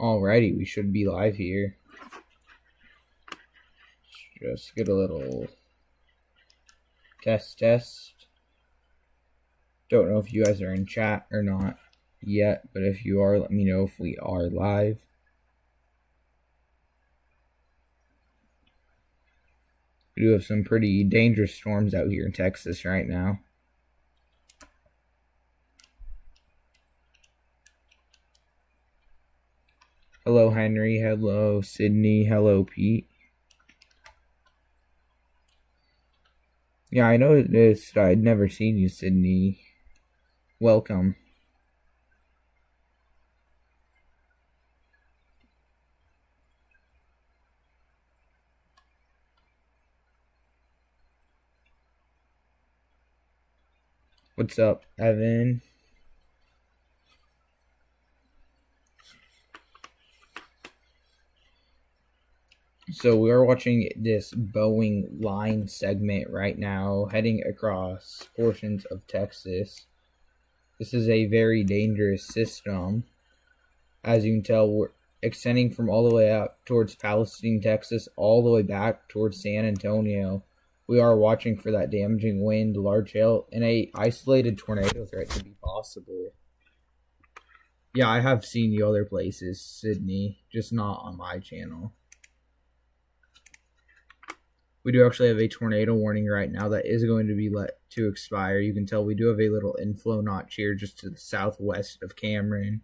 Alrighty, we should be live here. Just get a little test. Don't know if you guys are in chat or not yet, but if you are, let me know if we are live. We do have some pretty dangerous storms out here in Texas right now. Hello, Henry. Hello, Sydney. Hello, Pete. Yeah, I noticed I'd never seen you, Sydney. Welcome. What's up, Evan? So we are watching this Boeing line segment right now, heading across portions of Texas. This is a very dangerous system. As you can tell, we're extending from all the way out towards Palestine, Texas, all the way back towards San Antonio. We are watching for that damaging wind, large hail, and a isolated tornado threat to be possible. Yeah, I have seen you other places, Sydney, just not on my channel. We do actually have a tornado warning right now that is going to be let to expire. You can tell we do have a little inflow notch here just to the southwest of Cameron.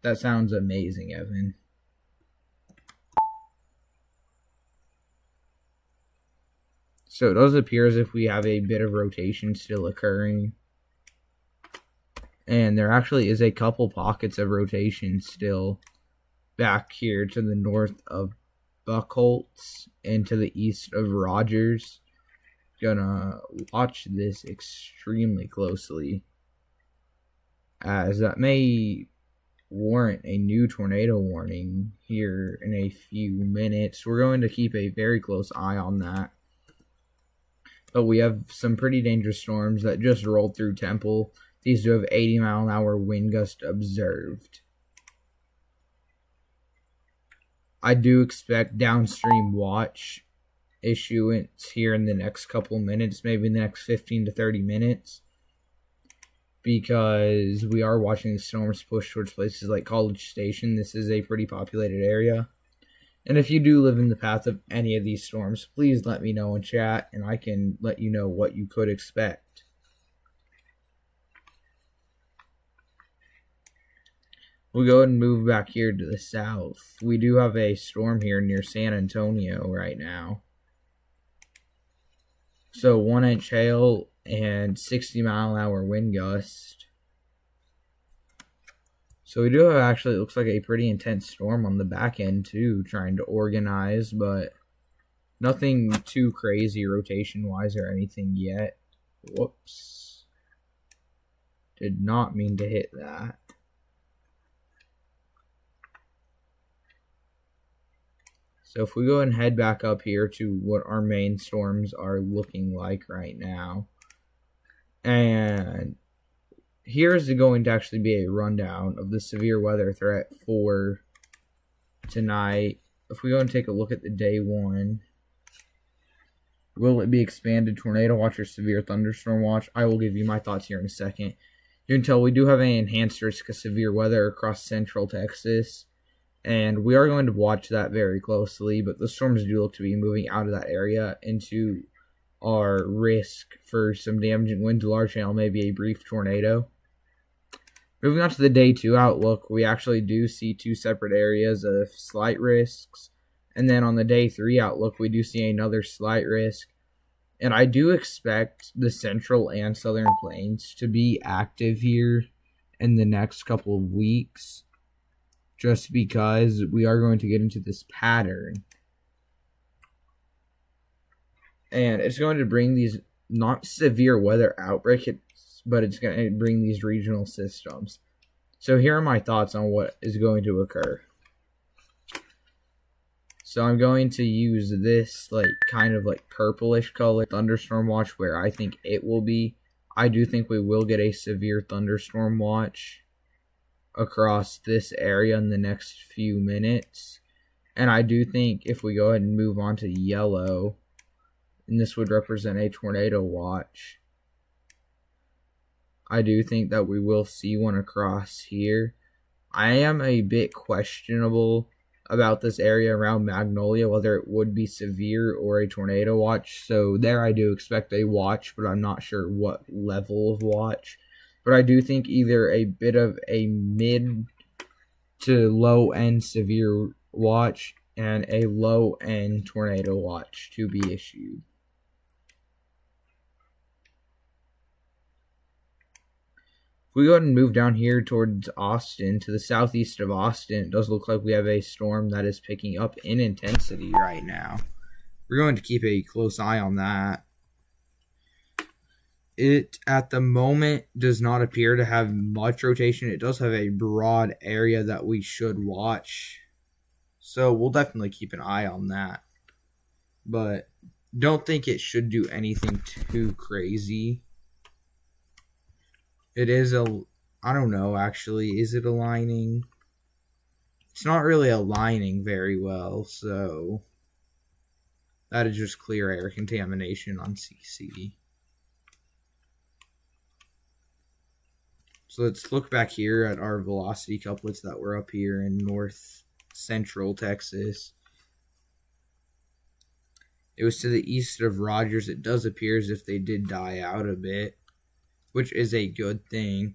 That sounds amazing, Evan. So it does appear as if we have a bit of rotation still occurring. And there actually is a couple pockets of rotation still back here to the north of Buckholtz and to the east of Rogers. Gonna watch this extremely closely, as that may warrant a new tornado warning here in a few minutes. We're going to keep a very close eye on that. But we have some pretty dangerous storms that just rolled through Temple. These do have 80-mile-an-hour wind gust observed. I do expect downstream watch issuance here in the next couple minutes, maybe in the next 15 to 30 minutes, because we are watching the storms push towards places like College Station. This is a pretty populated area. And if you do live in the path of any of these storms, please let me know in chat, and I can let you know what you could expect. We'll go ahead and move back here to the south. We do have a storm here near San Antonio right now. So 1-inch hail and 60-mile-an-hour wind gust. So we do have, actually, it looks like a pretty intense storm on the back end too, trying to organize, but nothing too crazy rotation-wise or anything yet. Whoops. Did not mean to hit that. So if we go and head back up here to what our main storms are looking like right now. And here's going to actually be a rundown of the severe weather threat for tonight. If we go and take a look at the day one. Will it be expanded tornado watch or severe thunderstorm watch? I will give you my thoughts here in a second. You can tell we do have an enhanced risk of severe weather across central Texas. And we are going to watch that very closely, but the storms do look to be moving out of that area into our risk for some damaging wind to large hail, maybe a brief tornado. Moving on to the day two outlook, we actually do see two separate areas of slight risks. And then on the day three outlook, we do see another slight risk. And I do expect the central and southern plains to be active here in the next couple of weeks, just because we are going to get into this pattern. And it's going to bring these not severe weather outbreaks, but it's going to bring these regional systems. So here are my thoughts on what is going to occur. So I'm going to use this kind of purplish color thunderstorm watch where I think it will be. I do think we will get a severe thunderstorm watch. across this area in the next few minutes. And I do think if we go ahead and move on to yellow, and this would represent a tornado watch, I do think that we will see one across here. I am a bit questionable about this area around Magnolia, whether it would be severe or a tornado watch. So there I do expect a watch, but I'm not sure what level of watch. But I do think either a bit of a mid to low end severe watch and a low end tornado watch to be issued. If we go ahead and move down here towards Austin, to the southeast of Austin, it does look like we have a storm that is picking up in intensity right now. We're going to keep a close eye on that. It, at the moment, does not appear to have much rotation. It does have a broad area that we should watch. So we'll definitely keep an eye on that. But don't think it should do anything too crazy. It is I don't know, actually. Is it aligning? It's not really aligning very well, so that is just clear air contamination on CC. So let's look back here at our velocity couplets that were up here in north central Texas. It was to the east of Rogers. It does appear as if they did die out a bit, which is a good thing.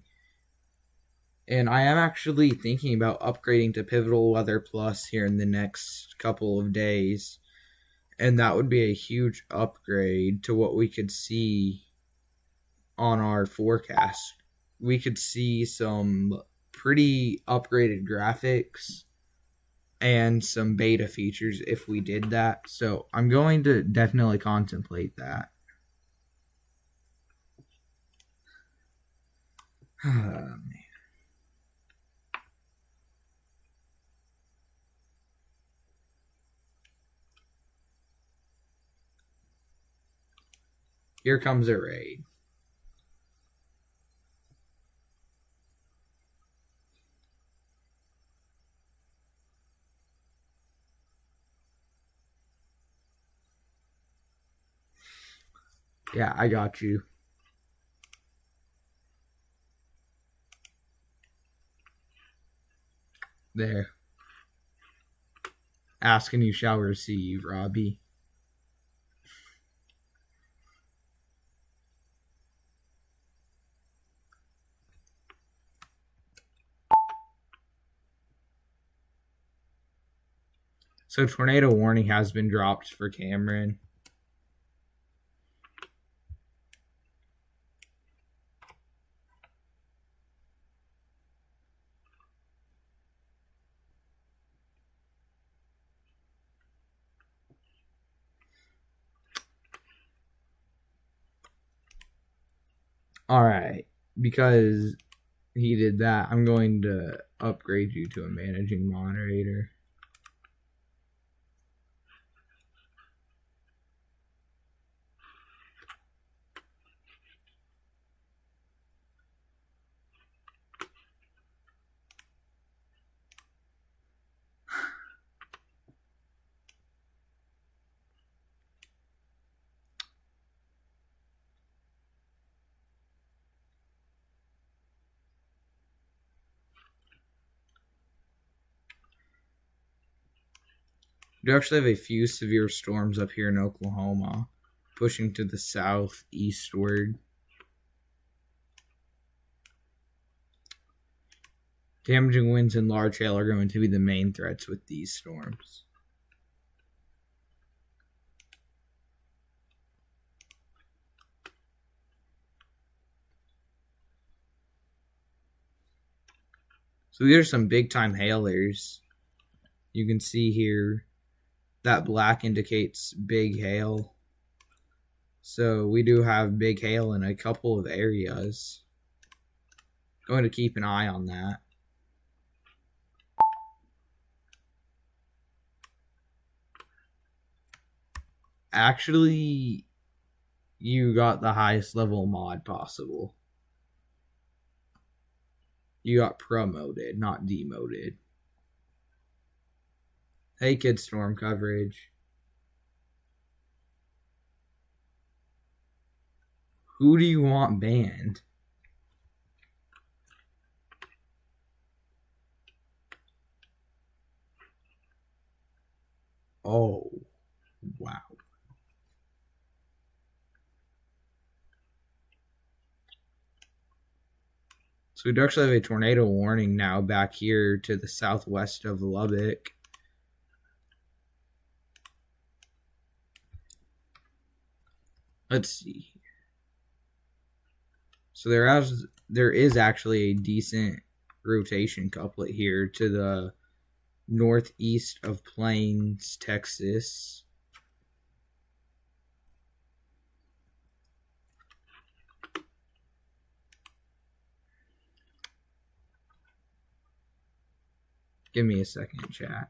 And I am actually thinking about upgrading to Pivotal Weather Plus here in the next couple of days. And that would be a huge upgrade to what we could see on our forecast. We could see some pretty upgraded graphics and some beta features if we did that. So I'm going to definitely contemplate that. Oh, man. Here comes a raid. Yeah, I got you. There. Ask and you shall receive, Robbie. So tornado warning has been dropped for Cameron. Alright, because he did that, I'm going to upgrade you to a managing moderator. We do actually have a few severe storms up here in Oklahoma, pushing to the southeastward. Damaging winds and large hail are going to be the main threats with these storms. So these are some big time hailers. You can see here that black indicates big hail. So we do have big hail in a couple of areas. Going to keep an eye on that. Actually, you got the highest level mod possible. You got promoted, not demoted. Hey, Kid Storm coverage. Who do you want banned? Oh, wow. So we do actually have a tornado warning now back here to the southwest of Lubbock. Let's see. So there is actually a decent rotation couplet here to the northeast of Plains, Texas. Give me a second, chat.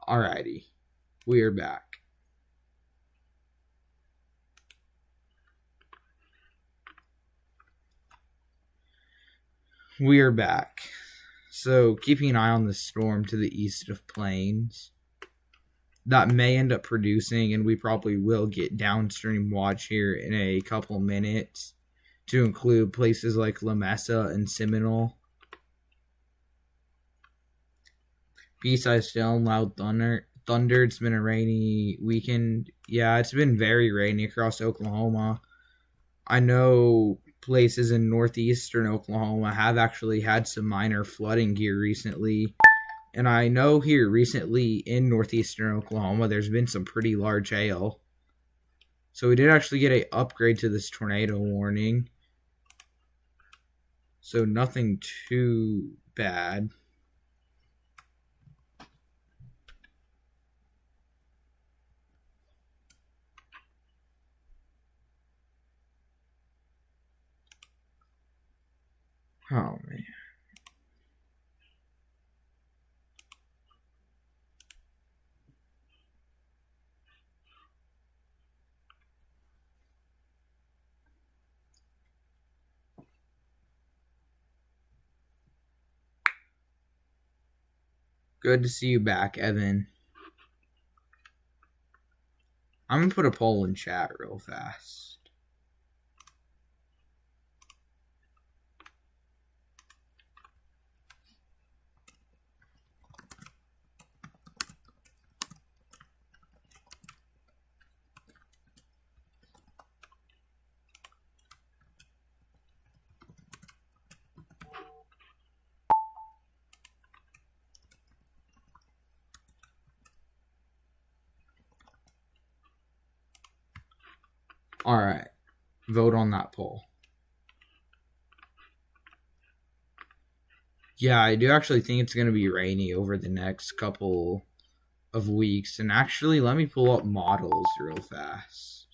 Alrighty, we are back. We are back. So keeping an eye on the storm to the east of Plains. That may end up producing, and we probably will get downstream watch here in a couple minutes to include places like La Mesa and Seminole. B-side still loud thunder. It's been a rainy weekend. Yeah, it's been very rainy across Oklahoma. I know places in northeastern Oklahoma have actually had some minor flooding here recently. And I know here recently in northeastern Oklahoma, there's been some pretty large hail. So we did actually get an upgrade to this tornado warning. So nothing too bad. Oh, man. Good to see you back, Evan. I'm going to put a poll in chat real fast. Alright. Vote on that poll. Yeah, I do actually think it's going to be rainy over the next couple of weeks. And actually, let me pull up models real fast.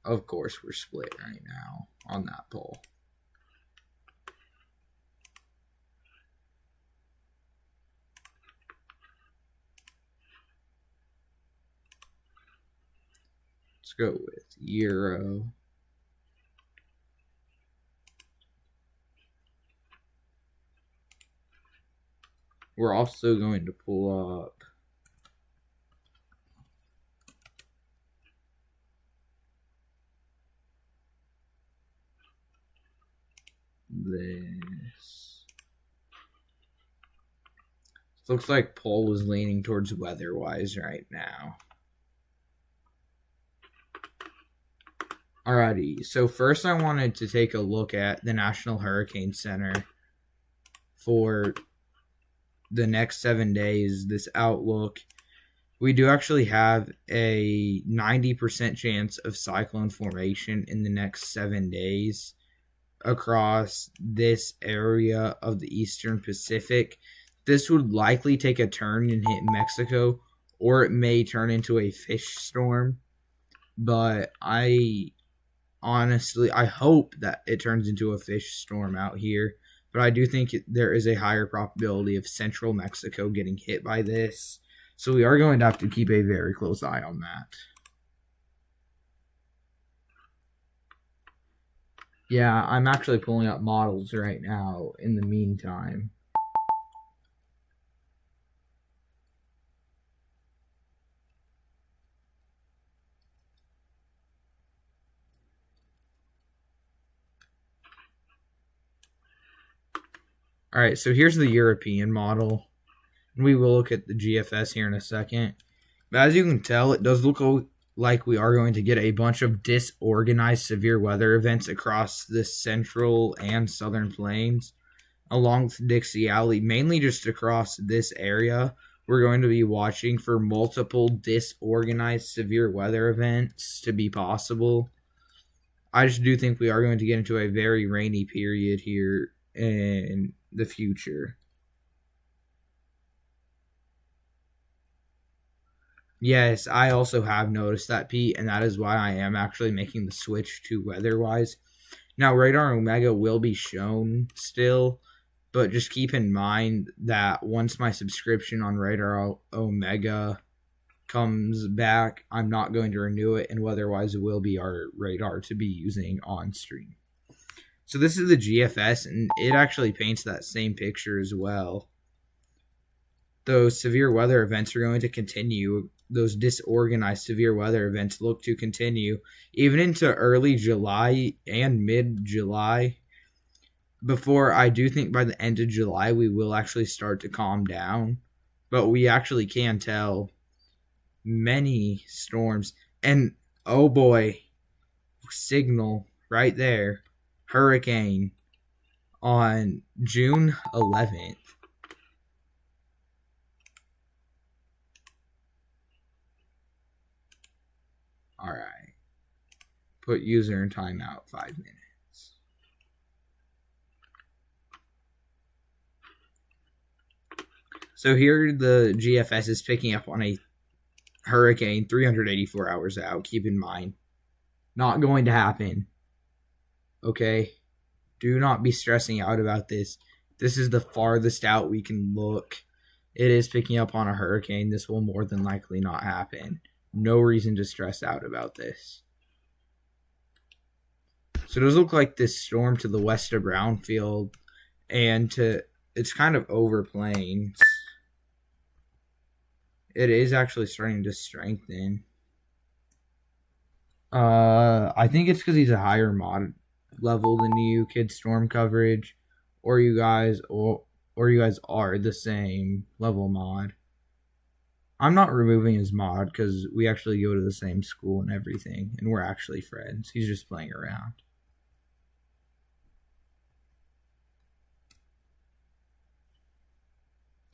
Of course, we're split right now on that poll. Let's go with Euro. We're also going to pull up this. Looks like poll is leaning towards weather-wise right now. Alrighty, so first I wanted to take a look at the National Hurricane Center for the next 7 days, this outlook. We do actually have a 90% chance of cyclone formation in the next 7 days across this area of the Eastern Pacific. This would likely take a turn and hit Mexico, or it may turn into a fish storm. But I hope that it turns into a fish storm out here. But I do think there is a higher probability of central Mexico getting hit by this. So we are going to have to keep a very close eye on that. Yeah, I'm actually pulling up models right now in the meantime. All right, so here's the European model. And we will look at the GFS here in a second. But as you can tell, it does look like we are going to get a bunch of disorganized severe weather events across the central and southern plains along Dixie Alley, mainly just across this area. We're going to be watching for multiple disorganized severe weather events to be possible. I just do think we are going to get into a very rainy period here in the future. Yes, I also have noticed that, Pete, and that is why I am actually making the switch to weather-wise. Now, Radar Omega will be shown still, but just keep in mind that once my subscription on Radar Omega comes back, I'm not going to renew it, and weather-wise it will be our radar to be using on stream. So this is the GFS, and it actually paints that same picture as well. Those severe weather events are going to continue. Those disorganized severe weather events look to continue even into early July and mid-July, before I do think by the end of July we will actually start to calm down. But we actually can tell many storms. And oh boy, signal right there. Hurricane on June 11th. All right. Put user in timeout 5 minutes. So here the GFS is picking up on a hurricane 384 hours out. Keep in mind, not going to happen. Okay? Do not be stressing out about this. This is the farthest out we can look. It is picking up on a hurricane. This will more than likely not happen. No reason to stress out about this. So it does look like this storm to the west of Brownfield, and it's kind of over plains. It is actually starting to strengthen. I think it's because he's a higher mod level than you, Kid Storm coverage, or you guys are the same level mod. I'm not removing his mod because we actually go to the same school and everything, and we're actually friends. He's just playing around.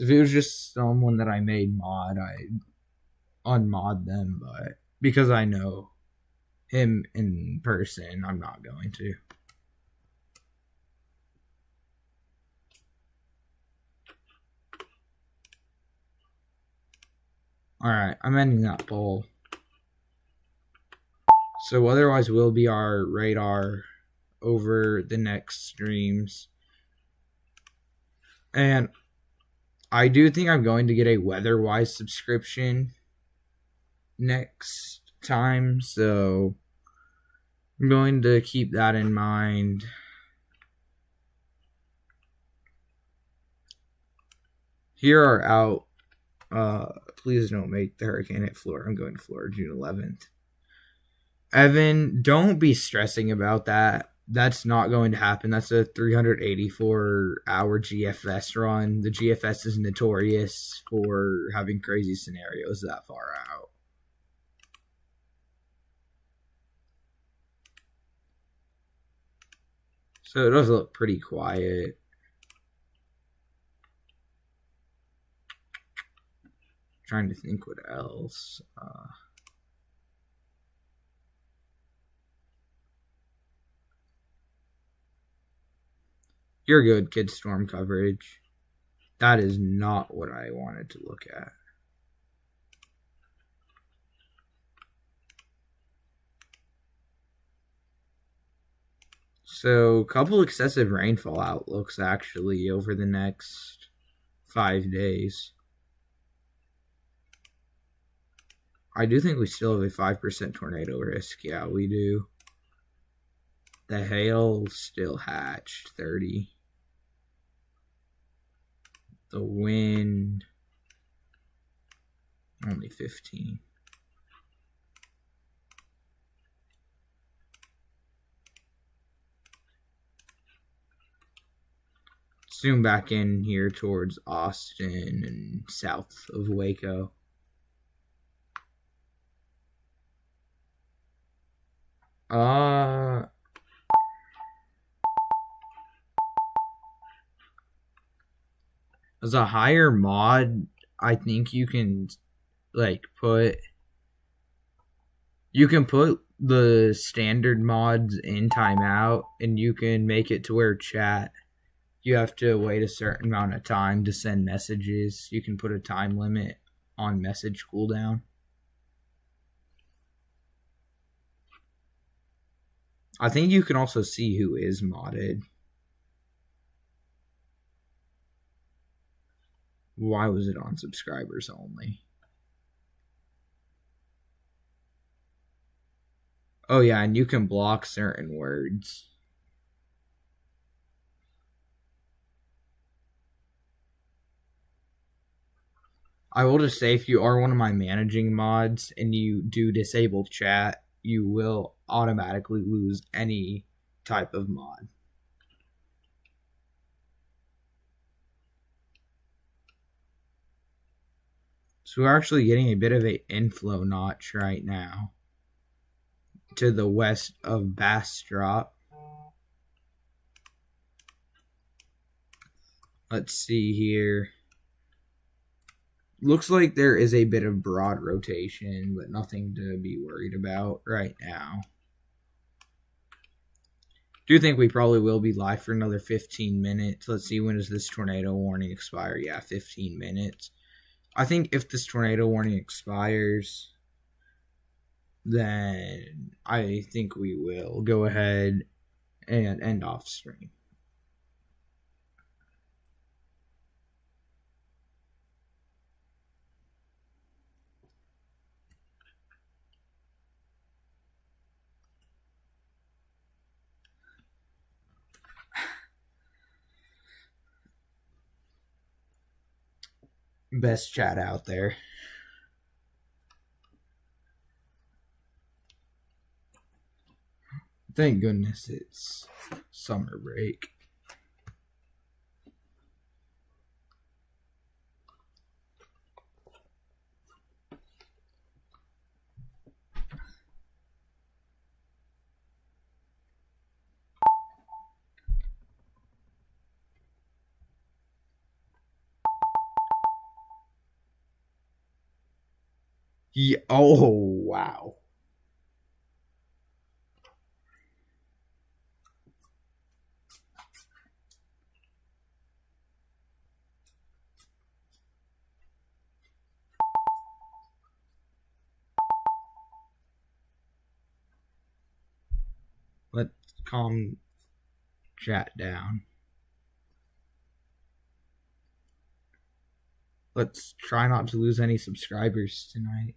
If it was just someone that I made mod, I'd unmod them, but because I know him in person, I'm not going to. Alright, I'm ending that poll. So otherwise will be our radar over the next streams. And I do think I'm going to get a weather-wise subscription next time, so I'm going to keep that in mind. Here are out. Please don't make the hurricane hit Florida. I'm going to Florida June 11th. Evan, don't be stressing about that. That's not going to happen. That's a 384-hour GFS run. The GFS is notorious for having crazy scenarios that far out. So it does look pretty quiet. Trying to think what else. You're good, kid storm coverage. That is not what I wanted to look at. So, a couple excessive rainfall outlooks actually over the next 5 days. I do think we still have a 5% tornado risk. Yeah, we do. The hail still hatched 30. The wind only 15. Zoom back in here towards Austin and south of Waco. As a higher mod, I think you can put the standard mods in timeout, and you can make it to where chat, you have to wait a certain amount of time to send messages. You can put a time limit on message cooldown. I think you can also see who is modded. Why was it on subscribers only? Oh yeah, and you can block certain words. I will just say, if you are one of my managing mods and you do disable chat, you will automatically lose any type of mod. So we're actually getting a bit of an inflow notch right now to the west of Bastrop. Let's see here. Looks like there is a bit of broad rotation, but nothing to be worried about right now. Do think we probably will be live for another 15 minutes. Let's see, when does this tornado warning expire? Yeah, 15 minutes. I think if this tornado warning expires, then I think we will go ahead and end off stream. Best chat out there. Thank goodness it's summer break. Yeah, oh, wow. Let's calm chat down. Let's try not to lose any subscribers tonight.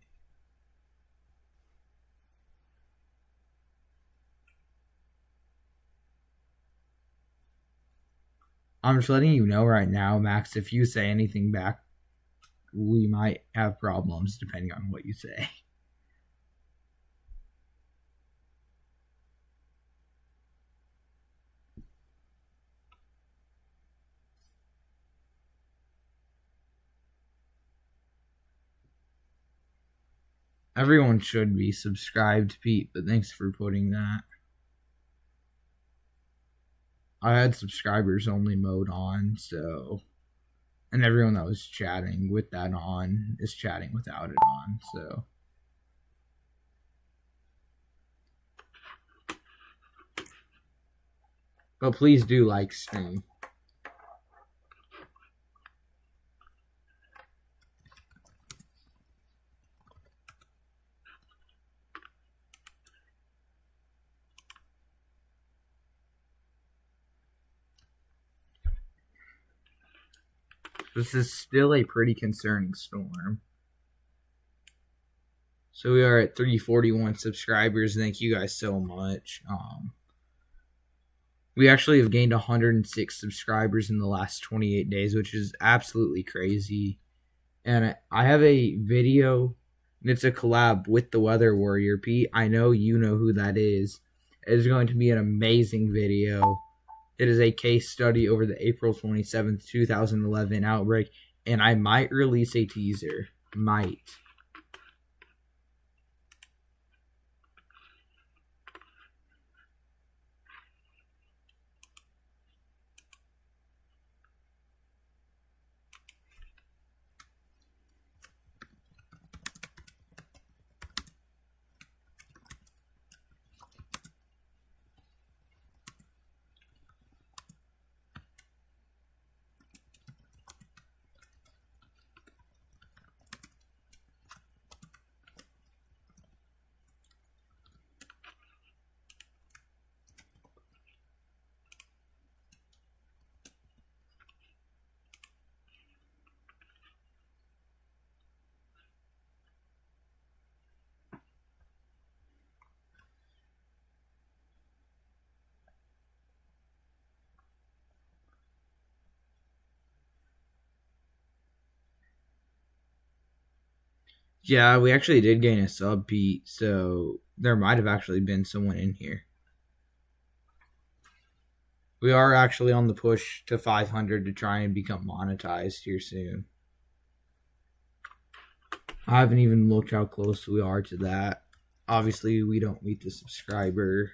I'm just letting you know right now, Max, if you say anything back, we might have problems depending on what you say. Everyone should be subscribed, Pete, but thanks for putting that. I had subscribers only mode on, so, and everyone that was chatting with that on is chatting without it on, so. But please do like stream. This is still a pretty concerning storm. So we are at 341 subscribers. Thank you guys so much. We actually have gained 106 subscribers in the last 28 days, which is absolutely crazy. And I have a video, and it's a collab with the Weather Warrior. Pete, I know you know who that is. It is going to be an amazing video. It is a case study over the April 27th, 2011 outbreak, and I might release a teaser. Might. Yeah, we actually did gain a sub, Pete, so there might have actually been someone in here. We are actually on the push to 500 to try and become monetized here soon. I haven't even looked how close we are to that. Obviously, we don't meet the subscriber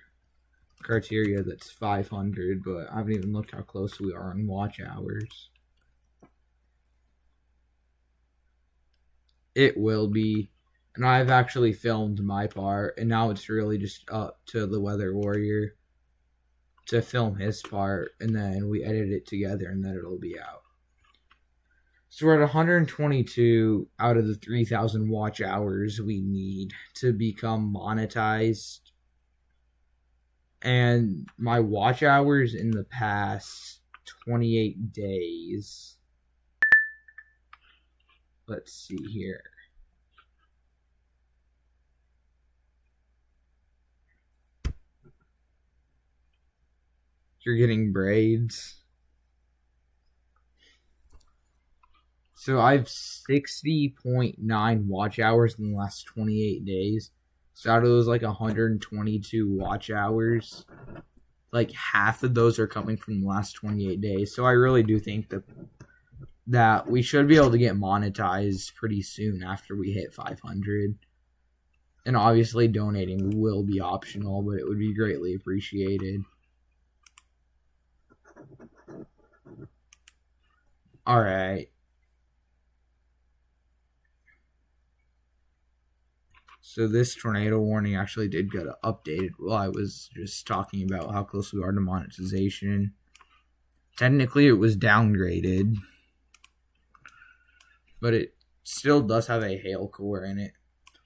criteria that's 500, but I haven't even looked how close we are on watch hours. It will be. And I've actually filmed my part, and now it's really just up to the Weather Warrior to film his part, and then we edit it together, and then it'll be out. So we're at 122 out of the 3,000 watch hours we need to become monetized. And my watch hours in the past 28 days. Let's see here. You're getting braids. So I have 60.9 watch hours in the last 28 days. So out of those, like 122 watch hours, like half of those are coming from the last 28 days. So I really do think that we should be able to get monetized pretty soon after we hit 500. And obviously donating will be optional, but it would be greatly appreciated. Alright. So this tornado warning actually did get updated while I was just talking about how close we are to monetization. Technically, it was downgraded, but it still does have a hail core in it.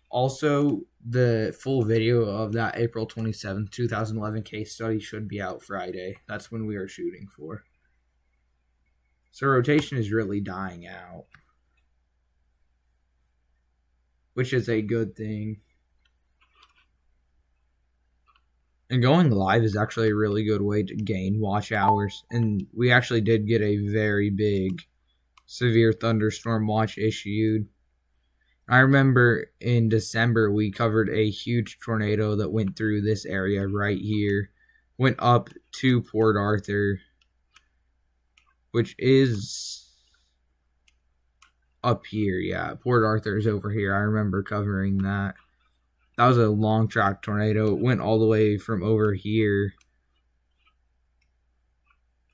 Also, the full video of that April 27th, 2011 case study should be out Friday. That's when we are shooting for. So rotation is really dying out, which is a good thing. And going live is actually a really good way to gain watch hours. And we actually did get a very big severe thunderstorm watch issued. I remember in December we covered a huge tornado that went through this area right here. Went up to Port Arthur, which is up here. Yeah, Port Arthur is over here. I remember covering that. That was a long track tornado. It went all the way from over here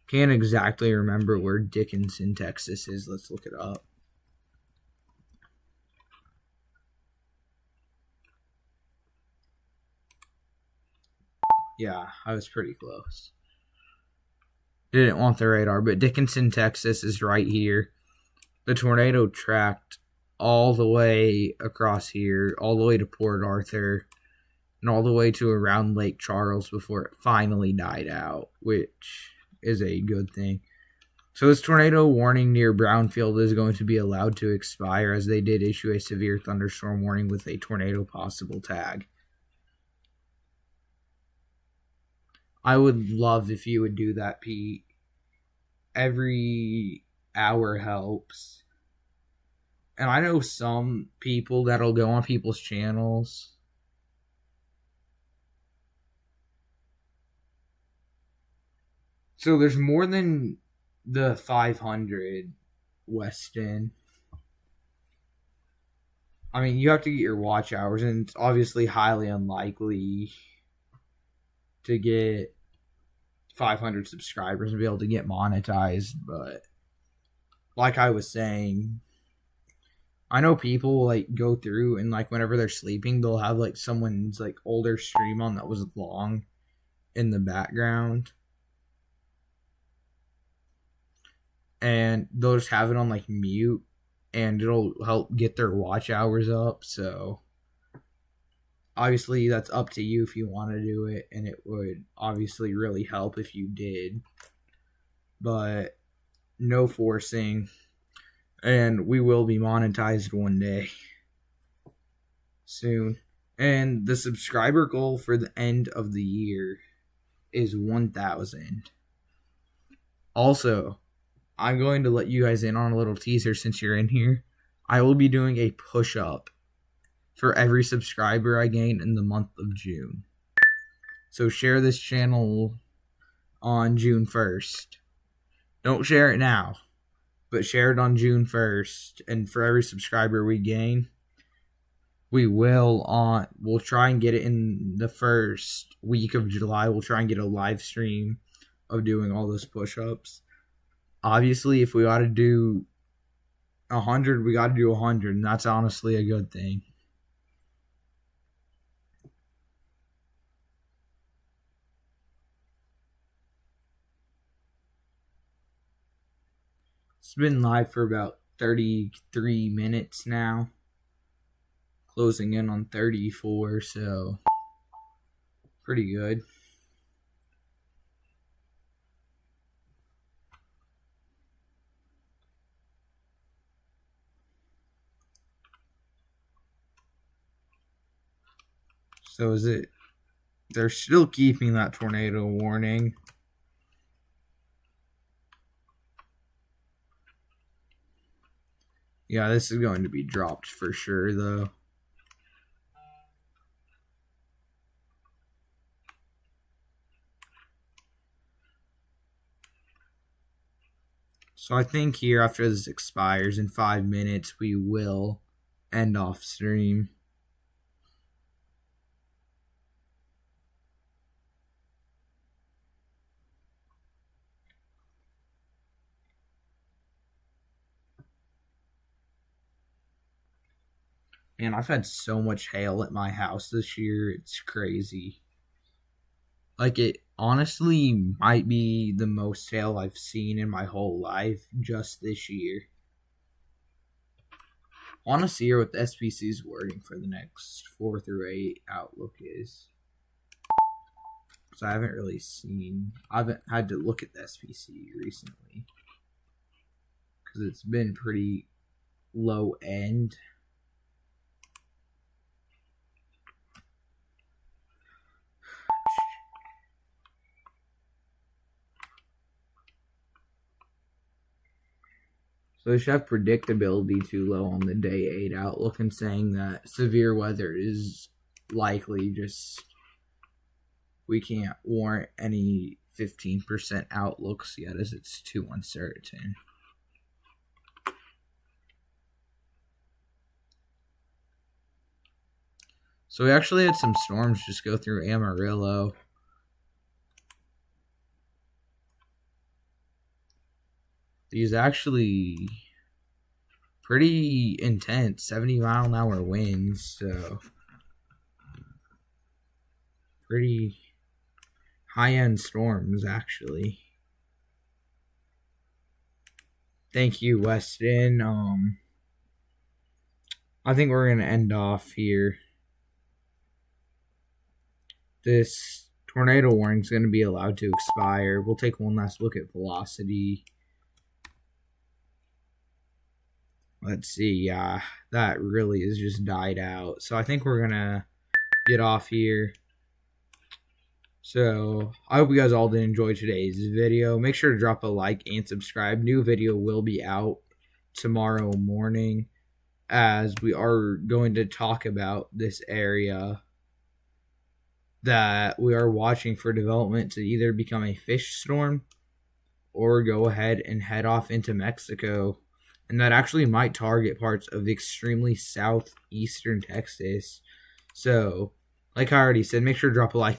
Can't exactly remember where Dickinson, Texas is. Let's look it up. Yeah, I was pretty close. Didn't want the radar, but Dickinson, Texas is right here. The tornado tracked all the way across here, all the way to Port Arthur, and all the way to around Lake Charles before it finally died out, which is a good thing. So this tornado warning near Brownfield is going to be allowed to expire, as they did issue a severe thunderstorm warning with a tornado possible tag. I would love if you would do that, Pete. Every hour helps. And I know some people that'll go on people's channels. So there's more than the 500 Weston. I mean, you have to get your watch hours, and it's obviously highly unlikely to get 500 subscribers and be able to get monetized. But like I was saying, I know people like go through and like whenever they're sleeping, they'll have like someone's like older stream on that was long in the background, and they'll just have it on like mute, and it'll help get their watch hours up. So obviously that's up to you if you want to do it, and it would obviously really help if you did, but no forcing. And we will be monetized one day soon. And the subscriber goal for the end of the year is 1,000. Also, I'm going to let you guys in on a little teaser since you're in here. I will be doing a push-up for every subscriber I gain in the month of June. So share this channel on June 1st. Don't share it now, but share it on June 1st. And for every subscriber we gain, we'll try and get it in the first week of July. We'll try and get a live stream of doing all those push-ups. Obviously, if we got to do 100, we got to do 100, and that's honestly a good thing. It's been live for about 33 minutes now, closing in on 34, so pretty good. So is it, they're still keeping that tornado warning. Yeah, this is going to be dropped for sure, though. So I think here, after this expires in 5 minutes, we will end off stream. Man, I've had so much hail at my house this year. It's crazy. Like, it honestly might be the most hail I've seen in my whole life just this year. I want to see what the SPC's wording for the next 4 through 8 outlook is. Because I haven't really seen... I haven't had to look at the SPC recently. Because it's been pretty low end. So they should have predictability too low on the day 8 outlook, and saying that severe weather is likely. Just we can't warrant any 15% outlooks yet, as it's too uncertain. So we actually had some storms just go through Amarillo. These actually pretty intense, 70-mile-an-hour winds, so pretty high-end storms, actually. Thank you, Weston. I think we're going to end off here. This tornado warning is going to be allowed to expire. We'll take one last look at velocity. Let's see. That really has just died out. So I think we're going to get off here. So I hope you guys all did enjoy today's video. Make sure to drop a like and subscribe. New video will be out tomorrow morning, as we are going to talk about this area that we are watching for development to either become a fish storm or go ahead and head off into Mexico. And that actually might target parts of extremely southeastern Texas. So, like I already said, make sure to drop a like